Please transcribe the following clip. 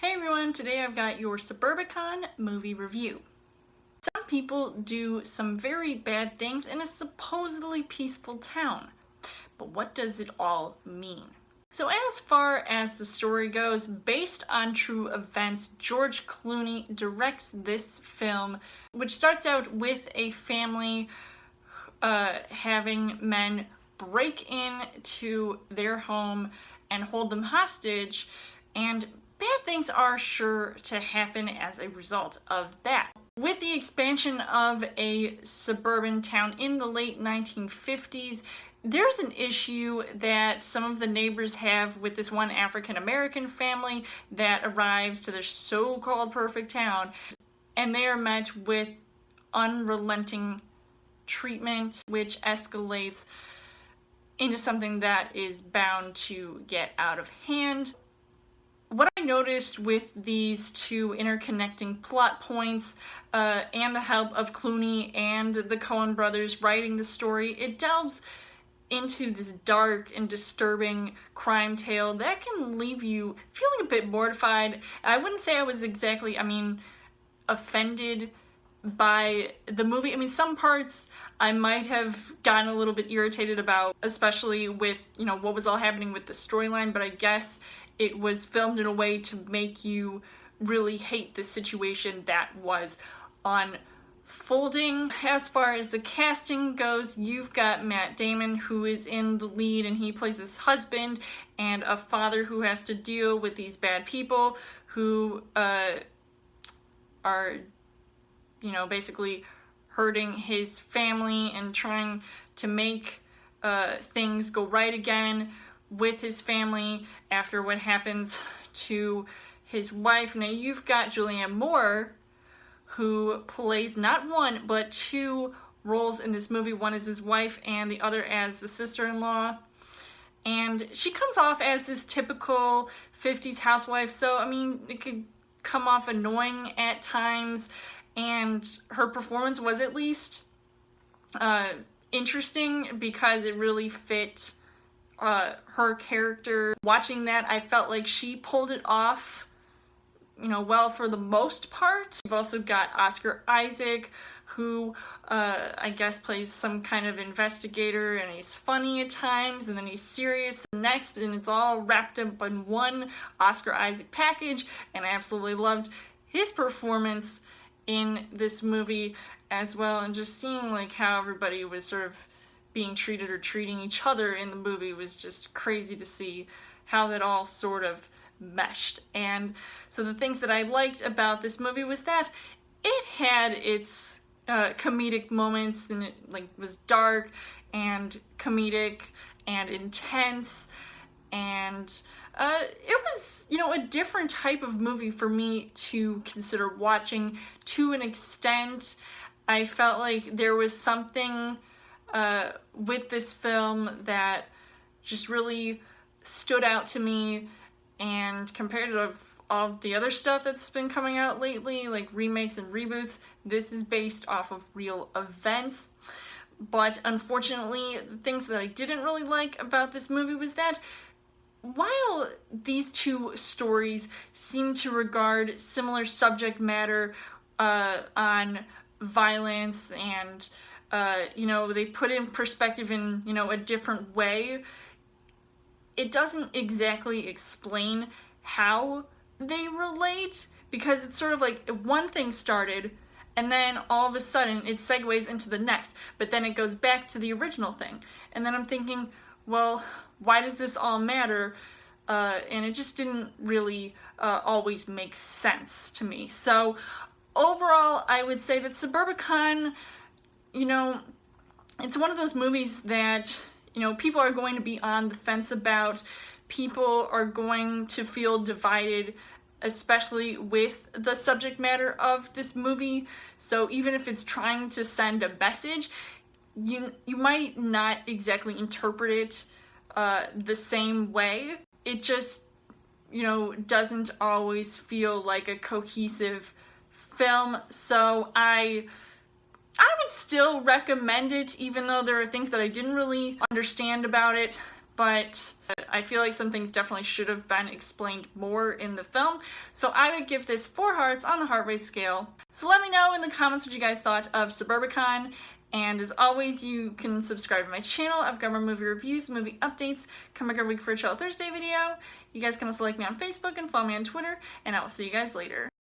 Hey everyone, today I've got your Suburbicon movie review. Some people do some very bad things in a supposedly peaceful town, but what does it all mean? So as far as the story goes, based on true events, George Clooney directs this film, which starts out with a family having men break into their home and hold them hostage, and bad things are sure to happen as a result of that. With the expansion of a suburban town in the late 1950s, there's an issue that some of the neighbors have with this one African-American family that arrives to their so-called perfect town, and they are met with unrelenting treatment, which escalates into something that is bound to get out of hand. What I noticed with these two interconnecting plot points and the help of Clooney and the Coen brothers writing the story, it delves into this dark and disturbing crime tale that can leave you feeling a bit mortified. I wouldn't say I was exactly, offended by the movie. Some parts I might have gotten a little bit irritated about, especially with, what was all happening with the storyline, but I guess it was filmed in a way to make you really hate the situation that was unfolding. As far as the casting goes, you've got Matt Damon, who is in the lead, and he plays his husband and a father who has to deal with these bad people who are, basically hurting his family and trying to make things go right again with his family after what happens to his wife. Now you've got Julianne Moore, who plays not one but two roles in this movie. One as his wife and the other as the sister-in-law, and she comes off as this typical 50s housewife, so it could come off annoying at times, and her performance was at least interesting because it really fit her character. Watching that, I felt like she pulled it off, well for the most part. You've also got Oscar Isaac, who I guess plays some kind of investigator, and he's funny at times, and then he's serious the next, and it's all wrapped up in one Oscar Isaac package, and I absolutely loved his performance in this movie as well, and just seeing how everybody was sort of being treated or treating each other in the movie was just crazy to see how that all sort of meshed. And so the things that I liked about this movie was that it had its comedic moments, and it was dark and comedic and intense, and it was, a different type of movie for me to consider watching to an extent. I felt like there was something with this film that just really stood out to me, and compared to all the other stuff that's been coming out lately, like remakes and reboots, this is based off of real events. But unfortunately, the things that I didn't really like about this movie was that while these two stories seem to regard similar subject matter on violence, and they put in perspective in, a different way, it doesn't exactly explain how they relate, because it's sort of like one thing started and then all of a sudden it segues into the next, but then it goes back to the original thing. And then I'm thinking, well, why does this all matter? And it just didn't really always make sense to me. So overall, I would say that Suburbicon, it's one of those movies that, people are going to be on the fence about. People are going to feel divided, especially with the subject matter of this movie. So even if it's trying to send a message, you might not exactly interpret it the same way. It just, doesn't always feel like a cohesive film. So I would still recommend it, even though there are things that I didn't really understand about it. but I feel like some things definitely should have been explained more in the film. So I would give this 4 hearts on the heart rate scale. So let me know in the comments what you guys thought of Suburbicon. And as always, you can subscribe to my channel. I've got more movie reviews, movie updates, come back every week for a Chill Thursday video. You guys can also like me on Facebook and follow me on Twitter, and I will see you guys later.